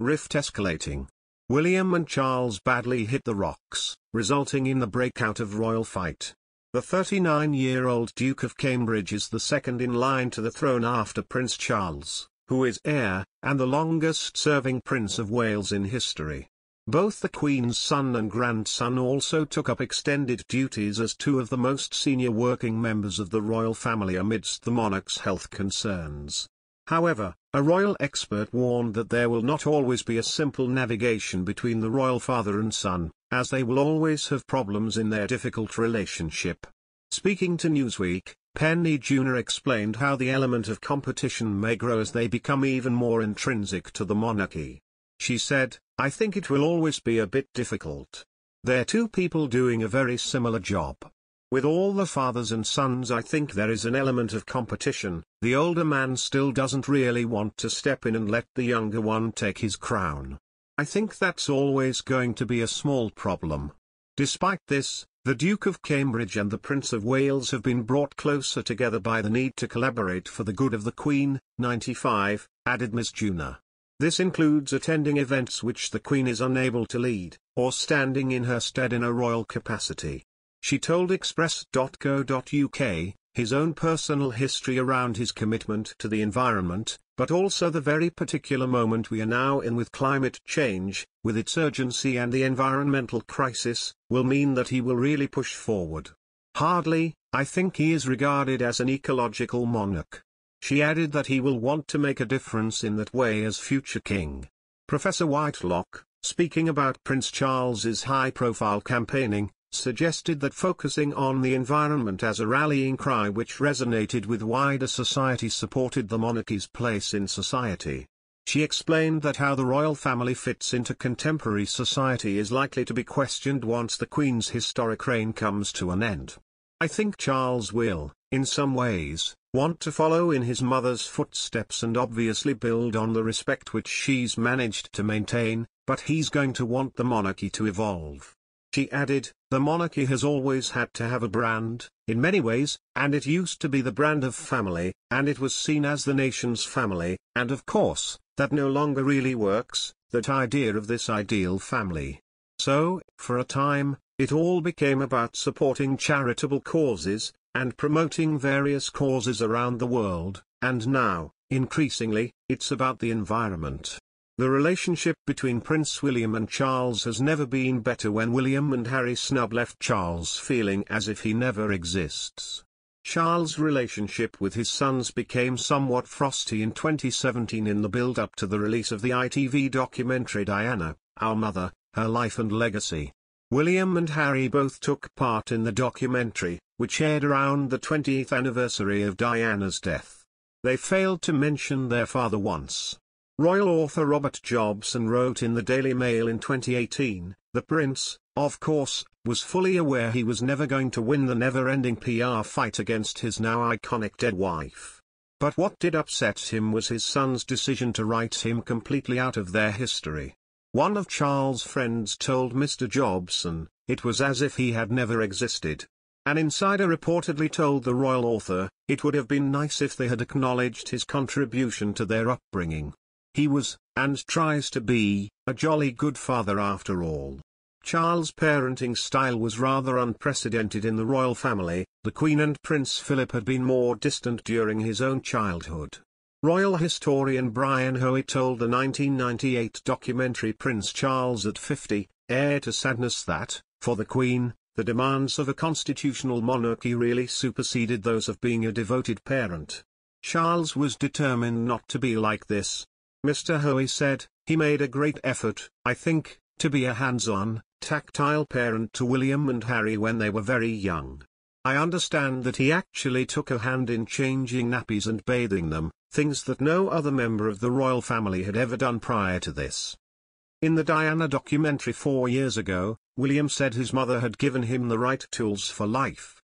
Rift escalating. William and Charles badly hit the rocks, resulting in the breakout of royal fight. The 39-year-old Duke of Cambridge is the second in line to the throne after Prince Charles, who is heir, and the longest-serving Prince of Wales in history. Both the Queen's son and grandson also took up extended duties as two of the most senior working members of the royal family amidst the monarch's health concerns. However, a royal expert warned that there will not always be a simple navigation between the royal father and son, as they will always have problems in their difficult relationship. Speaking to Newsweek, Penny Jr. explained how the element of competition may grow as they become even more intrinsic to the monarchy. She said, "I think it will always be a bit difficult. They're two people doing a very similar job. With all the fathers and sons, I think there is an element of competition. The older man still doesn't really want to step in and let the younger one take his crown. I think that's always going to be a small problem." Despite this, the Duke of Cambridge and the Prince of Wales have been brought closer together by the need to collaborate for the good of the Queen, 95, added Ms. Jr. This includes attending events which the Queen is unable to lead, or standing in her stead in a royal capacity. She told Express.co.uk, his own personal history around his commitment to the environment, but also the very particular moment we are now in with climate change, with its urgency and the environmental crisis, will mean that he will really push forward. "Hardly, I think he is regarded as an ecological monarch." She added that he will want to make a difference in that way as future king. Professor Whitelock, speaking about Prince Charles's high-profile campaigning, suggested that focusing on the environment as a rallying cry which resonated with wider society supported the monarchy's place in society. She explained that how the royal family fits into contemporary society is likely to be questioned once the Queen's historic reign comes to an end. "I think Charles will, in some ways, want to follow in his mother's footsteps and obviously build on the respect which she's managed to maintain, but he's going to want the monarchy to evolve." She added, "The monarchy has always had to have a brand, in many ways, and it used to be the brand of family, and it was seen as the nation's family, and of course, that no longer really works, that idea of this ideal family. So, for a time, it all became about supporting charitable causes, and promoting various causes around the world, and now, increasingly, it's about the environment." The relationship between Prince William and Charles has never been better when William and Harry snub left Charles feeling as if he never exists. Charles' relationship with his sons became somewhat frosty in 2017 in the build-up to the release of the ITV documentary Diana, Our Mother, Her Life and Legacy. William and Harry both took part in the documentary, which aired around the 20th anniversary of Diana's death. They failed to mention their father once. Royal author Robert Jobson wrote in the Daily Mail in 2018, "The Prince, of course, was fully aware he was never going to win the never-ending PR fight against his now iconic dead wife. But what did upset him was his son's decision to write him completely out of their history." One of Charles' friends told Mr. Jobson, "It was as if he had never existed." An insider reportedly told the royal author, "It would have been nice if they had acknowledged his contribution to their upbringing. He was, and tries to be, a jolly good father after all." Charles' parenting style was rather unprecedented in the royal family. The Queen and Prince Philip had been more distant during his own childhood. Royal historian Brian Hoey told the 1998 documentary Prince Charles at 50, Heir to Sadness that, for the Queen, the demands of a constitutional monarchy really superseded those of being a devoted parent. Charles was determined not to be like this. Mr. Hoey said, "He made a great effort, I think, to be a hands-on, tactile parent to William and Harry when they were very young. I understand that he actually took a hand in changing nappies and bathing them, things that no other member of the royal family had ever done prior to this." In the Diana documentary 4 years ago, William said his mother had given him the right tools for life.